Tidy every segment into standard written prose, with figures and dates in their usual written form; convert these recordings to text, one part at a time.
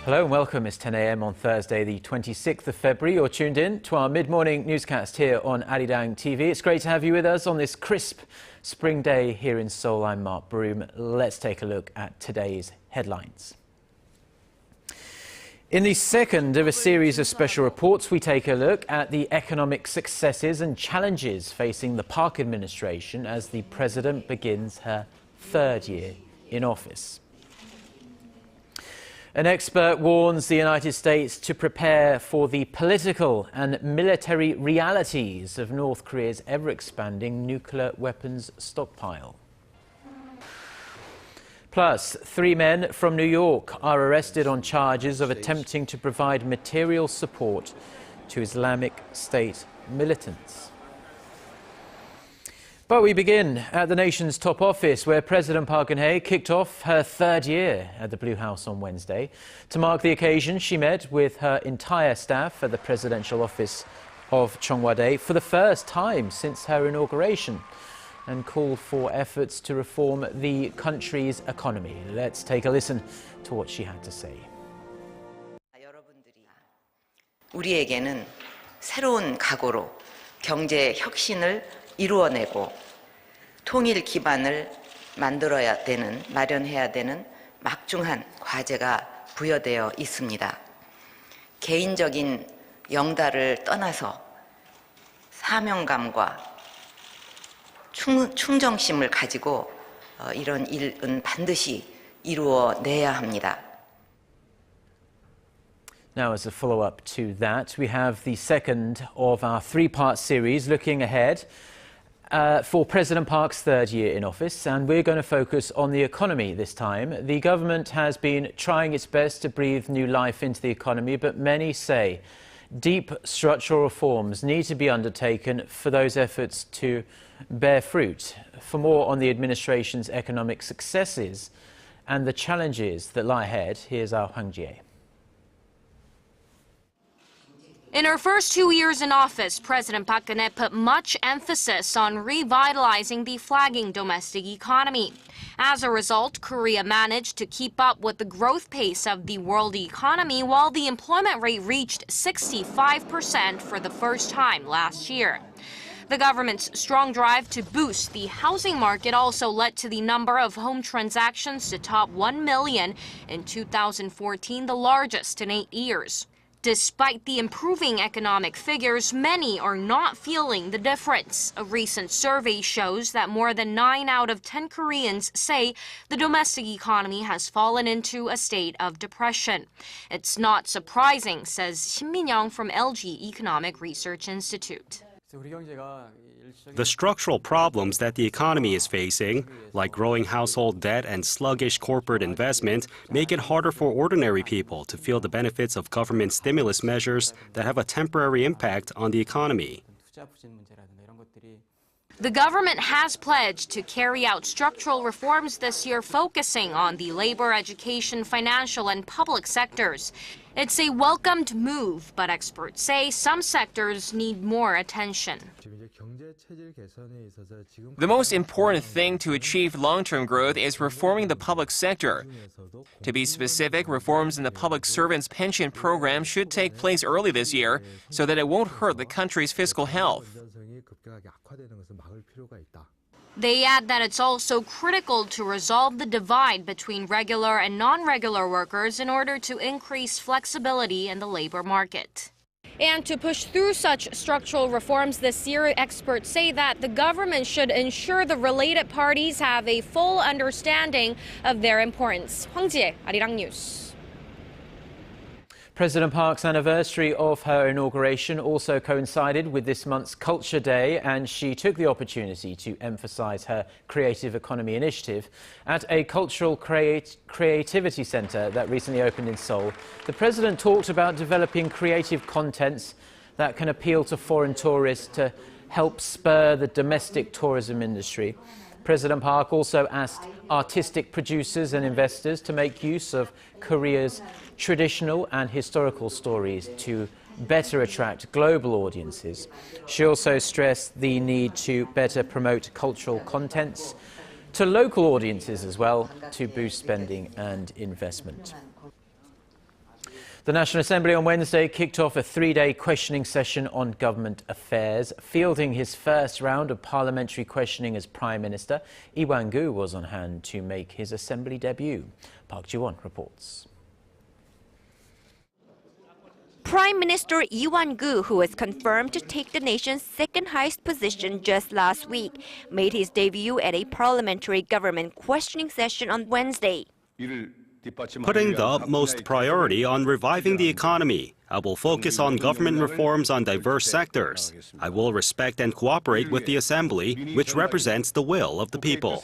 Hello and welcome. It's 10 a.m. on Thursday, the 26th of February. You're tuned in to our mid-morning newscast here on Arirang TV. It's great to have you with us on this crisp spring day here in Seoul. I'm Mark Broome. Let's take a look at today's headlines. In the second of a series of special reports, we take a look at the economic successes and challenges facing the Park administration as the president begins her third year in office. An expert warns the United States to prepare for the political and military realities of North Korea's ever-expanding nuclear weapons stockpile. Plus, 3 men from New York are arrested on charges of attempting to provide material support to Islamic State militants. But we begin at the nation's top office, where President Park Geun-hye kicked off her third year at the Blue House on Wednesday. To mark the occasion, she met with her entire staff at the presidential office of Cheongwadae for the first time since her inauguration and called for efforts to reform the country's economy. Let's take a listen to what she had to say. 우리에게는 새로운 각오로 경제 혁신을 이루어내고 통일 기반을 마련해야 되는 막중한 과제가 부여되어 있습니다. 개인적인 영달을 떠나서 사명감과 충정심을 가지고 이런 일은 반드시 이루어내야 합니다. Now, as a follow-up to that, we have the second of our three-part series looking ahead for President Park's third year in office, and we're going to focus on the economy this time. The government has been trying its best to breathe new life into the economy, but many say deep structural reforms need to be undertaken for those efforts to bear fruit. For more on the administration's economic successes and the challenges that lie ahead, here's our Hwang Ji-hye. In her first 2 years in office, President Park Geun-hye put much emphasis on revitalizing the flagging domestic economy. As a result, Korea managed to keep up with the growth pace of the world economy, while the employment rate reached 65% for the first time last year. The government's strong drive to boost the housing market also led to the number of home transactions to top 1 million in 2014, the largest in 8 years. Despite the improving economic figures, many are not feeling the difference. A recent survey shows that more than 9 out of 10 Koreans say the domestic economy has fallen into a state of depression. It's not surprising, says Shin Min-young from LG Economic Research Institute. The structural problems that the economy is facing, like growing household debt and sluggish corporate investment, make it harder for ordinary people to feel the benefits of government stimulus measures that have a temporary impact on the economy. The government has pledged to carry out structural reforms this year, focusing on the labor, education, financial, and public sectors. It's a welcomed move, but experts say some sectors need more attention. The most important thing to achieve long-term growth is reforming the public sector. To be specific, reforms in the public servants' pension program should take place early this year so that it won't hurt the country's fiscal health. They add that it's also critical to resolve the divide between regular and non-regular workers in order to increase flexibility in the labor market. And to push through such structural reforms this year, experts say that the government should ensure the related parties have a full understanding of their importance. Hwang Ji-hye, Arirang News. President Park's anniversary of her inauguration also coincided with this month's Culture Day, and she took the opportunity to emphasize her creative economy initiative at a cultural creativity center that recently opened in Seoul. The president talked about developing creative contents that can appeal to foreign tourists to help spur the domestic tourism industry. President Park also asked artistic producers and investors to make use of Korea's traditional and historical stories to better attract global audiences. She also stressed the need to better promote cultural contents to local audiences as well to boost spending and investment. The National Assembly on Wednesday kicked off a three-day questioning session on government affairs. Fielding his first round of parliamentary questioning as Prime Minister, Lee Wan-gu was on hand to make his Assembly debut. Park Ji-won reports. Prime Minister Lee Wan-gu, who was confirmed to take the nation's second highest position just last week, made his debut at a parliamentary government questioning session on Wednesday. Putting the utmost priority on reviving the economy, I will focus on government reforms on diverse sectors. I will respect and cooperate with the Assembly, which represents the will of the people.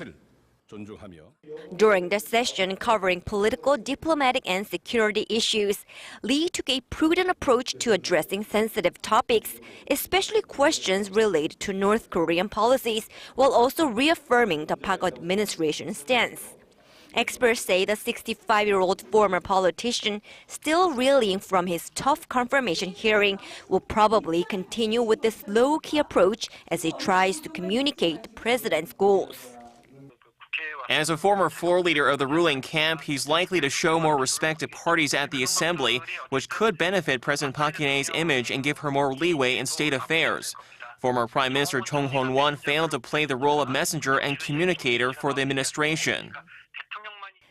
During the session covering political, diplomatic, and security issues, Lee took a prudent approach to addressing sensitive topics, especially questions related to North Korean policies, while also reaffirming the Park administration's stance. Experts say the 65-year-old former politician, still reeling from his tough confirmation hearing, will probably continue with this low-key approach as he tries to communicate the president's goals. As a former floor leader of the ruling camp, he's likely to show more respect to parties at the Assembly, which could benefit President Park Geun-hye's image and give her more leeway in state affairs. Former Prime Minister Chung Hon-won failed to play the role of messenger and communicator for the administration.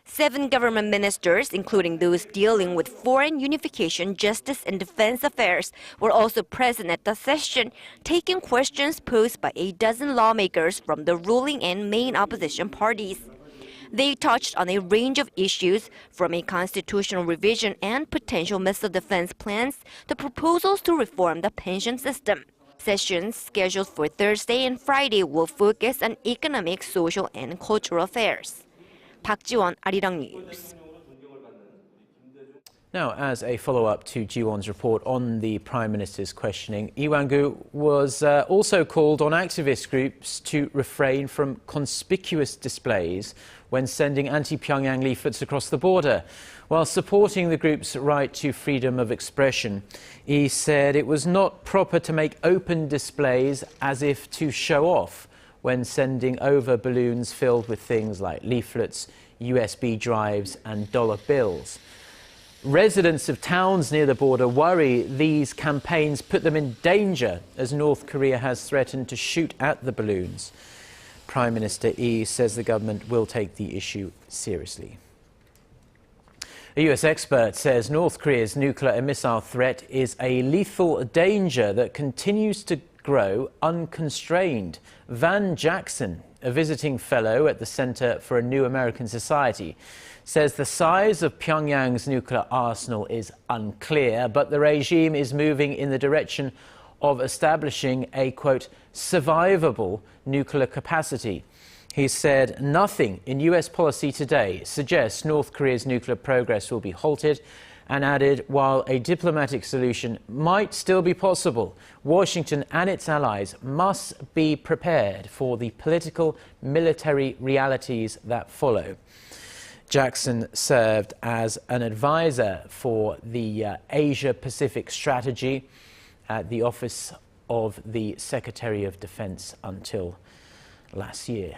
7 government ministers, including those dealing with foreign unification, justice, and defense affairs, were also present at the session, taking questions posed by a dozen lawmakers from the ruling and main opposition parties. They touched on a range of issues, from a constitutional revision and potential missile defense plans to proposals to reform the pension system. Sessions scheduled for Thursday and Friday will focus on economic, social, and cultural affairs. Park Ji-won, Arirang News. Now, as a follow-up to Ji-won's report on the Prime Minister's questioning, Lee Wan-gu was also called on activist groups to refrain from conspicuous displays when sending anti-Pyongyang leaflets across the border. While supporting the group's right to freedom of expression, he said it was not proper to make open displays as if to show off when sending over balloons filled with things like leaflets, USB drives and dollar bills. Residents of towns near the border worry these campaigns put them in danger as North Korea has threatened to shoot at the balloons. Prime Minister Lee says the government will take the issue seriously. A US expert says North Korea's nuclear and missile threat is a lethal danger that continues to grow unconstrained. Van Jackson, a visiting fellow at the Center for a New American Society, says the size of Pyongyang's nuclear arsenal is unclear, but the regime is moving in the direction of establishing a, quote, survivable nuclear capacity. He said nothing in US policy today suggests North Korea's nuclear progress will be halted, and added while a diplomatic solution might still be possible, Washington and its allies must be prepared for the political, military realities that follow. Jackson served as an advisor for the Asia-Pacific strategy at the Office of the Secretary of Defense until last year.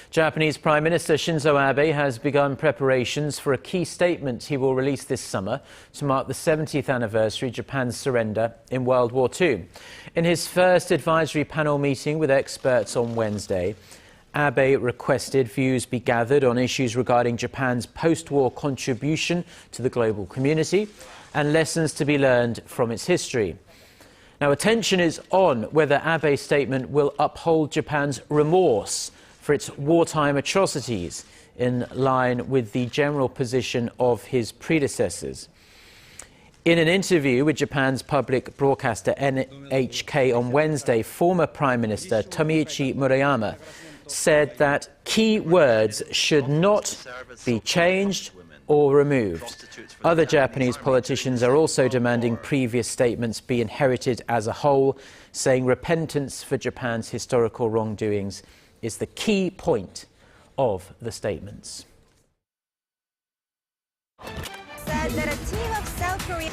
Japanese Prime Minister Shinzo Abe has begun preparations for a key statement he will release this summer to mark the 70th anniversary of Japan's surrender in World War II. In his first advisory panel meeting with experts on Wednesday, Abe requested views be gathered on issues regarding Japan's post-war contribution to the global community and lessons to be learned from its history. Now, attention is on whether Abe's statement will uphold Japan's remorse for its wartime atrocities, in line with the general position of his predecessors. In an interview with Japan's public broadcaster NHK on Wednesday, former Prime Minister Tomiichi Murayama said that key words should not be changed or removed. Other Japanese politicians are also demanding previous statements be inherited as a whole, saying repentance for Japan's historical wrongdoings is the key point of the statements. that a team of South Korea...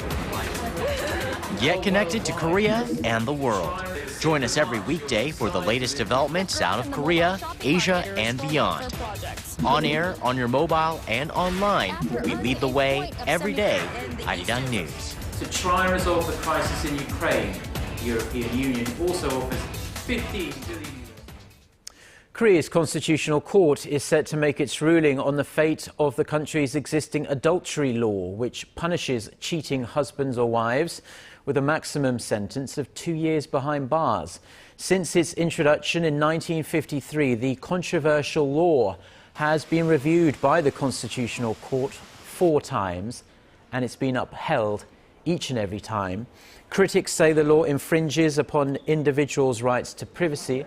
Get connected to Korea and the world. Join us every weekday for the latest developments out of Korea, Asia, and beyond. On air, on your mobile, and online, we lead the way every day. ARIRANG News. To try and resolve the crisis in Ukraine, the European Union also offers 15 billion. Korea's Constitutional Court is set to make its ruling on the fate of the country's existing adultery law, which punishes cheating husbands or wives with a maximum sentence of 2 years behind bars. Since its introduction in 1953, the controversial law has been reviewed by the Constitutional Court 4 times, and it's been upheld each and every time. Critics say the law infringes upon individuals' rights to privacy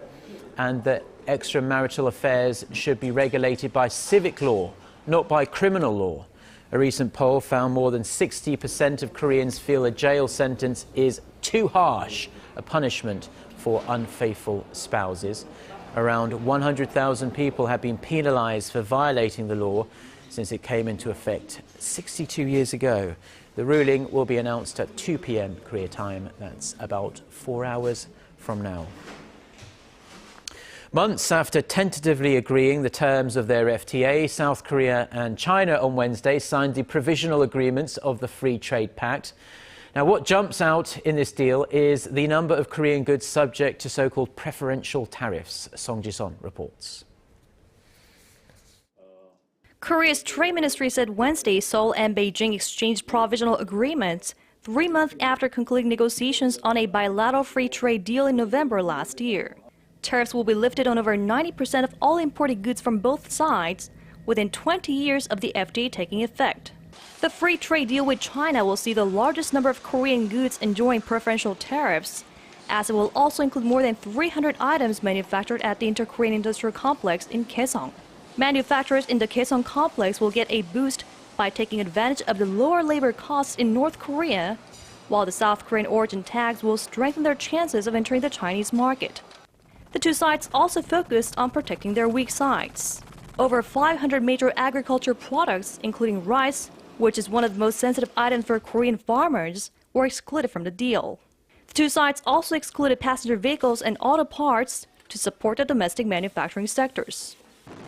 and that extramarital affairs should be regulated by civic law, not by criminal law. A recent poll found more than 60% of Koreans feel a jail sentence is too harsh a punishment for unfaithful spouses. Around 100,000 people have been penalized for violating the law since it came into effect 62 years ago. The ruling will be announced at 2 p.m. Korea time. That's about 4 hours from now. Months after tentatively agreeing the terms of their FTA, South Korea and China on Wednesday signed the provisional agreements of the Free Trade Pact. Now, what jumps out in this deal is the number of Korean goods subject to so-called preferential tariffs. Song Ji-sun reports. Korea's Trade Ministry said Wednesday Seoul and Beijing exchanged provisional agreements 3 months after concluding negotiations on a bilateral free trade deal in November last year. Tariffs will be lifted on over 90% of all imported goods from both sides within 20 years of the FTA taking effect. The free trade deal with China will see the largest number of Korean goods enjoying preferential tariffs, as it will also include more than 300 items manufactured at the Inter-Korean Industrial Complex in Kaesong. Manufacturers in the Kaesong complex will get a boost by taking advantage of the lower labor costs in North Korea, while the South Korean origin tags will strengthen their chances of entering the Chinese market. The two sides also focused on protecting their weak sides. Over 500 major agriculture products, including rice, which is one of the most sensitive items for Korean farmers, were excluded from the deal. The two sides also excluded passenger vehicles and auto parts to support the domestic manufacturing sectors.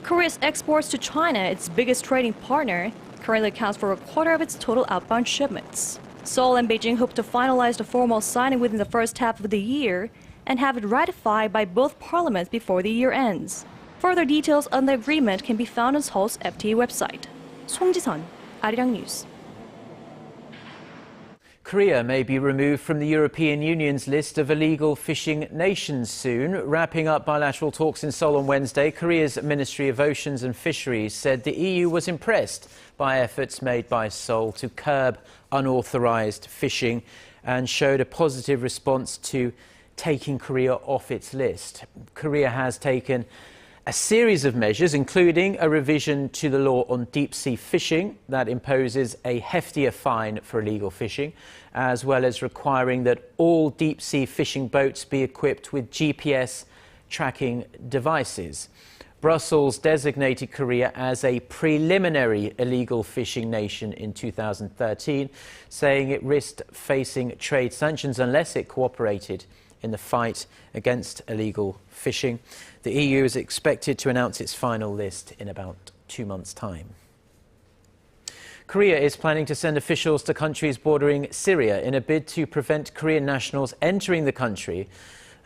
Korea's exports to China, its biggest trading partner, currently accounts for a quarter of its total outbound shipments. Seoul and Beijing hope to finalize the formal signing within the first half of the year and have it ratified by both parliaments before the year ends. Further details on the agreement can be found on Seoul's FTA website. Song Ji-sun, ARIRANG News. Korea may be removed from the European Union's list of illegal fishing nations soon. Wrapping up bilateral talks in Seoul on Wednesday, Korea's Ministry of Oceans and Fisheries said the EU was impressed by efforts made by Seoul to curb unauthorized fishing and showed a positive response to taking Korea off its list. Korea has taken a series of measures, including a revision to the law on deep-sea fishing that imposes a heftier fine for illegal fishing, as well as requiring that all deep-sea fishing boats be equipped with GPS tracking devices. Brussels designated Korea as a preliminary illegal fishing nation in 2013, saying it risked facing trade sanctions unless it cooperated in the fight against illegal fishing. The EU is expected to announce its final list in about 2 months' time. Korea is planning to send officials to countries bordering Syria in a bid to prevent Korean nationals entering the country,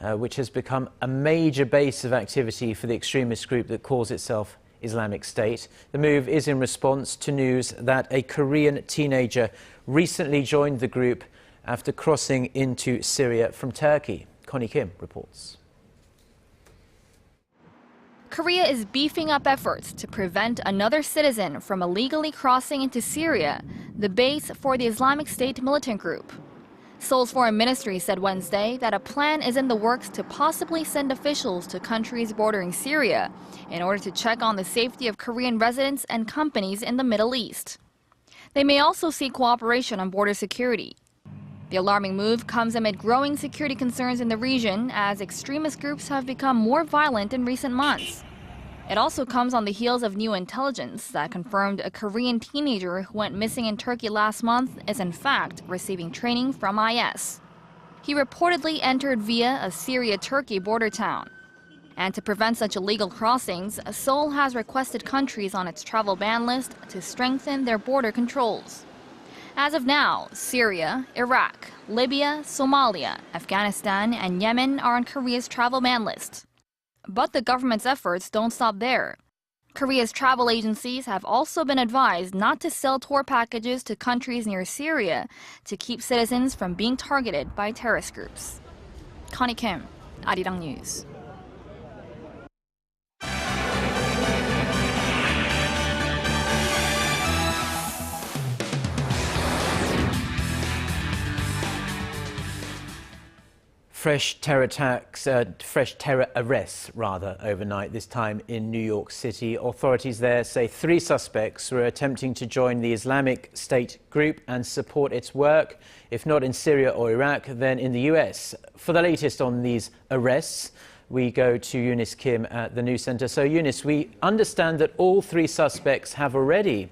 which has become a major base of activity for the extremist group that calls itself Islamic State. The move is in response to news that a Korean teenager recently joined the group after crossing into Syria from Turkey. Connie Kim reports. Korea is beefing up efforts to prevent another citizen from illegally crossing into Syria, the base for the Islamic State militant group. Seoul's foreign ministry said Wednesday that a plan is in the works to possibly send officials to countries bordering Syria in order to check on the safety of Korean residents and companies in the Middle East. They may also seek cooperation on border security. The alarming move comes amid growing security concerns in the region as extremist groups have become more violent in recent months. It also comes on the heels of new intelligence that confirmed a Korean teenager who went missing in Turkey last month is in fact receiving training from IS. He reportedly entered via a Syria-Turkey border town. And to prevent such illegal crossings, Seoul has requested countries on its travel ban list to strengthen their border controls. As of now, Syria, Iraq, Libya, Somalia, Afghanistan, and Yemen are on Korea's travel ban list. But the government's efforts don't stop there. Korea's travel agencies have also been advised not to sell tour packages to countries near Syria to keep citizens from being targeted by terrorist groups. Connie Kim, Arirang News. Fresh terror arrests, overnight, this time in New York City. Authorities there say 3 suspects were attempting to join the Islamic State group and support its work, if not in Syria or Iraq, then in the US. For the latest on these arrests, we go to Eunice Kim at the News Center. So, Eunice, we understand that all 3 suspects have already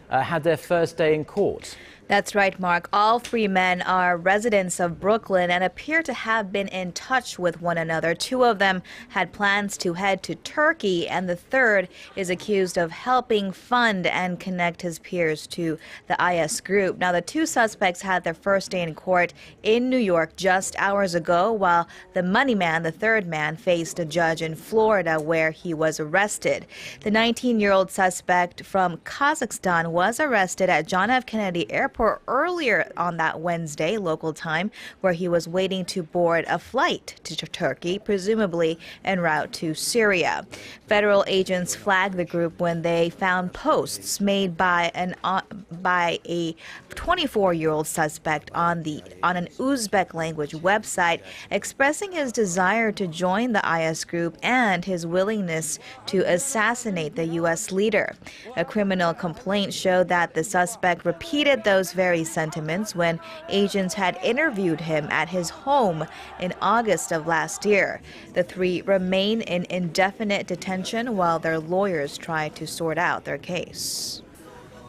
had their first day in court. That's right, Mark. All 3 men are residents of Brooklyn and appear to have been in touch with one another. 2 of them had plans to head to Turkey, and the 3rd is accused of helping fund and connect his peers to the IS group. Now, the 2 suspects had their first day in court in New York just hours ago, while the money man, the 3rd man, faced a judge in Florida where he was arrested. The 19-year-old suspect from Kazakhstan was arrested at John F. Kennedy Airport earlier on that Wednesday, local time, where he was waiting to board a flight to Turkey, presumably en route to Syria. Federal agents flagged the group when they found posts made by a 24-year-old suspect on an Uzbek language website expressing his desire to join the IS group and his willingness to assassinate the U.S. leader. A criminal complaint showed that the suspect repeated those very sentiments when agents had interviewed him at his home in August of last year. The 3 remain in indefinite detention while their lawyers try to sort out their case.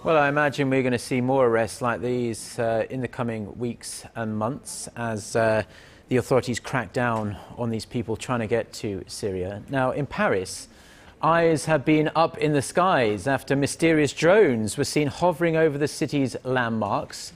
Well, I imagine we're going to see more arrests like these in the coming weeks and months as the authorities crack down on these people trying to get to Syria. Now, in Paris, eyes have been up in the skies after mysterious drones were seen hovering over the city's landmarks,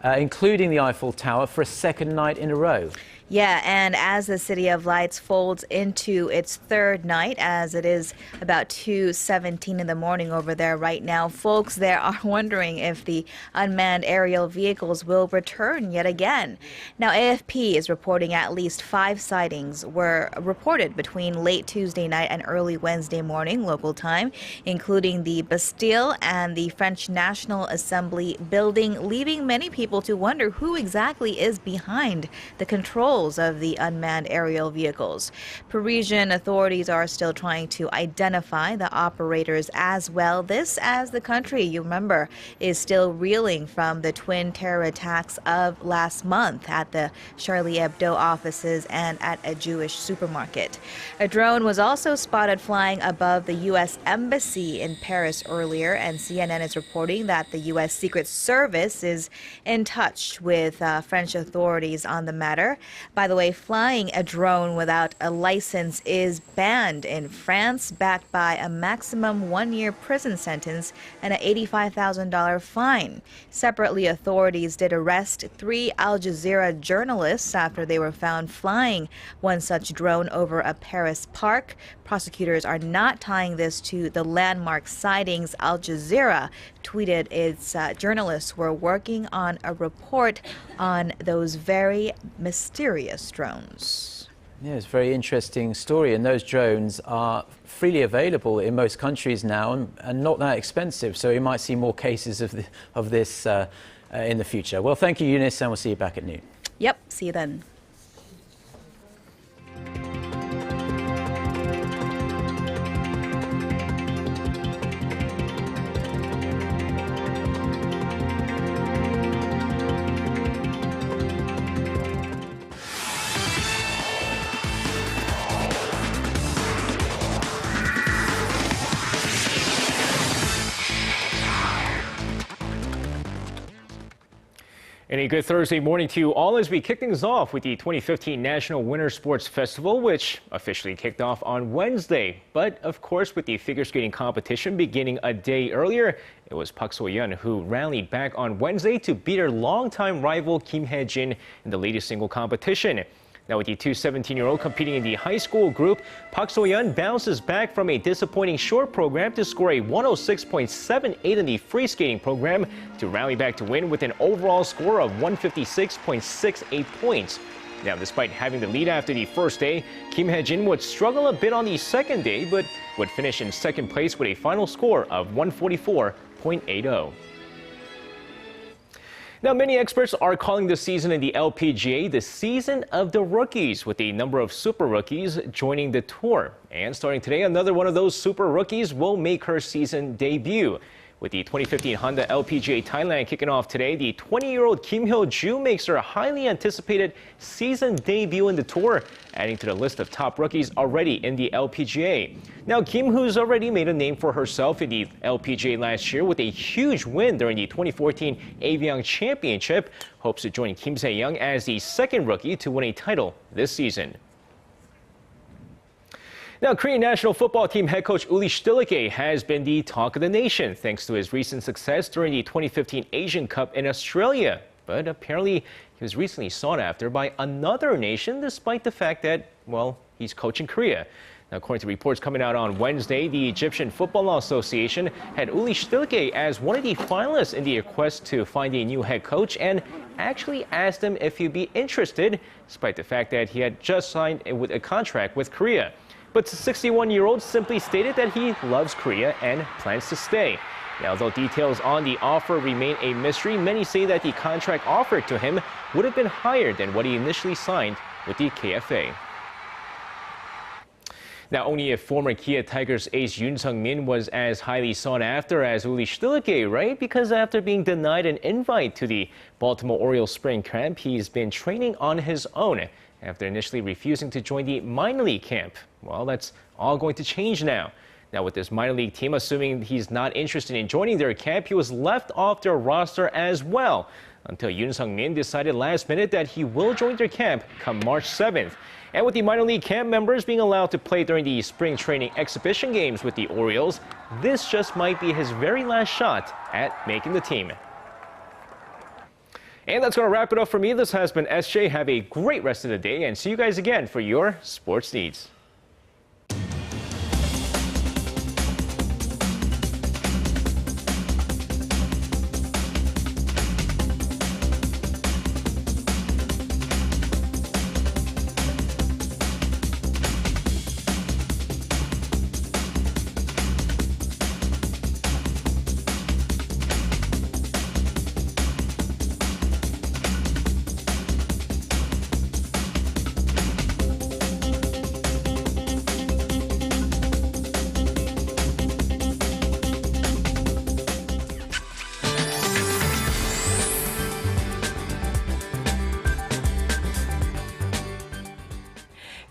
including the Eiffel Tower, for a 2nd night in a row. Yeah, and as the City of Lights folds into its 3rd night, as it is about 2:17 in the morning over there right now, folks there are wondering if the unmanned aerial vehicles will return yet again. Now, AFP is reporting at least 5 sightings were reported between late Tuesday night and early Wednesday morning, local time, including the Bastille and the French National Assembly building, leaving many people to wonder who exactly is behind the controls of the unmanned aerial vehicles. Parisian authorities are still trying to identify the operators as well. This as the country, you remember, is still reeling from the twin terror attacks of last month at the Charlie Hebdo offices and at a Jewish supermarket. A drone was also spotted flying above the U.S. Embassy in Paris earlier, and CNN is reporting that the U.S. Secret Service is in touch with French authorities on the matter. By the way, flying a drone without a license is banned in France, backed by a maximum 1-year prison sentence and an $85,000 fine. Separately, authorities did arrest 3 Al Jazeera journalists after they were found flying one such drone over a Paris park. Prosecutors are not tying this to the landmark sightings. Al Jazeera tweeted its journalists were working on a report on those very mysterious drones. Yeah, it's a very interesting story, and those drones are freely available in most countries now and not that expensive, so you might see more cases of this in the future. Well, thank you, Eunice, and we'll see you back at noon. Yep, see you then. And a good Thursday morning to you all as we kick things off with the 2015 National Winter Sports Festival, which officially kicked off on Wednesday. But of course, with the figure skating competition beginning a day earlier, it was Park Geun-hye who rallied back on Wednesday to beat her longtime rival Kim Hae-jin in the latest single competition. Now, with the two 17-year-olds competing in the high school group, Park Geun-hye bounces back from a disappointing short program to score a 106.78 in the free skating program to rally back to win with an overall score of 156.68 points. Now, despite having the lead after the first day, Kim Hae-jin would struggle a bit on the second day, but would finish in second place with a final score of 144.80. Now, many experts are calling this season in the LPGA the season of the rookies, with a number of super rookies joining the tour. And starting today, another one of those super rookies will make her season debut. With the 2015 Honda LPGA Thailand kicking off today, the 20-year-old Kim Hyo-joo makes her highly anticipated season debut in the tour, adding to the list of top rookies already in the LPGA. Now, Kim, who's already made a name for herself in the LPGA last year with a huge win during the 2014 ARIRANG Championship, hopes to join Kim Se-young as the second rookie to win a title this season. Now, Korean national football team head coach Uli Stilicke has been the talk of the nation thanks to his recent success during the 2015 Asian Cup in Australia. But apparently, he was recently sought after by another nation despite the fact that, well, he's coaching Korea. Now, according to reports coming out on Wednesday, the Egyptian Football Association had Uli Stilicke as one of the finalists in the quest to find a new head coach and actually asked him if he'd be interested, despite the fact that he had just signed a contract with Korea. But the 61-year-old simply stated that he loves Korea and plans to stay. Now, although details on the offer remain a mystery, many say that the contract offered to him would have been higher than what he initially signed with the KFA. Now, only if former Kia Tigers ace Yoon Sung-min was as highly sought after as Uli Stilicke, right? Because after being denied an invite to the Baltimore Orioles spring camp, he's been training on his own after initially refusing to join the minor league camp. Well, that's all going to change now. Now, with this minor league team assuming he's not interested in joining their camp, he was left off their roster as well, until Yoon Sung-min decided last minute that he will join their camp come March 7th. And with the minor league camp members being allowed to play during the spring training exhibition games with the Orioles, this just might be his very last shot at making the team. And that's going to wrap it up for me. This has been SJ. Have a great rest of the day and see you guys again for your sports needs.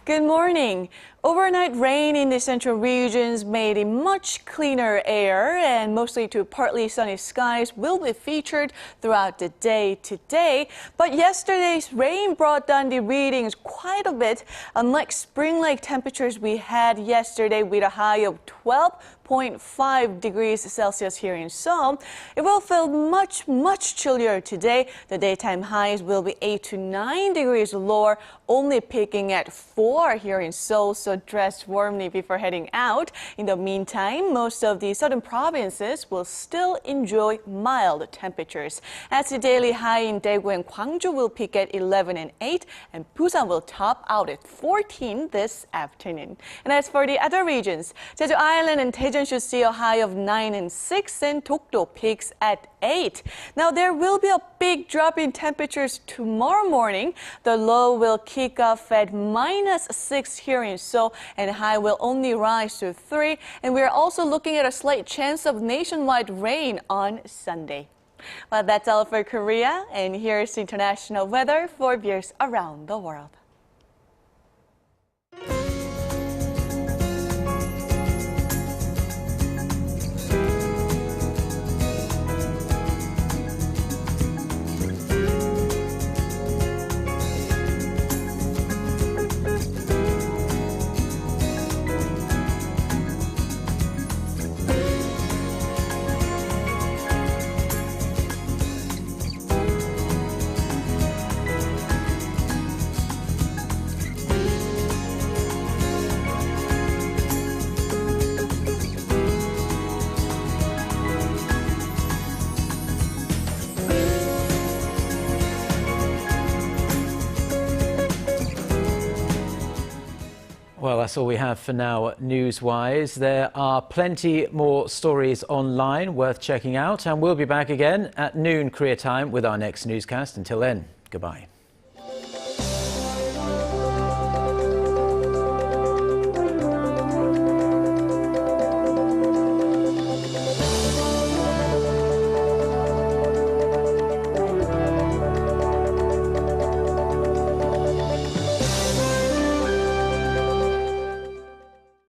Good morning. Overnight rain in the central regions made a much cleaner air, and mostly to partly sunny skies will be featured throughout the day today. But yesterday's rain brought down the readings quite a bit, unlike spring-like temperatures we had yesterday with a high of 12.5 degrees Celsius here in Seoul. It will feel much chillier today. The daytime highs will be 8 to 9 degrees lower, only peaking at 4 here in Seoul, so dress warmly before heading out. In the meantime, most of the southern provinces will still enjoy mild temperatures. As the daily high in Daegu and Gwangju will peak at 11 and 8, and Busan will top out at 14 this afternoon. And as for the other regions, Jeju Island and Daejeon should see a high of 9 and 6, and Dokdo peaks at 8. Now, there will be a big drop in temperatures tomorrow morning. The low will kick off at -6 here in Seoul, and high will only rise to 3. And we're also looking at a slight chance of nationwide rain on Sunday. Well, that's all for Korea, and here's international weather for viewers around the world. that's all we have for now news-wise. There are plenty more stories online worth checking out, and we'll be back again at noon Korea time with our next newscast. Until then, goodbye.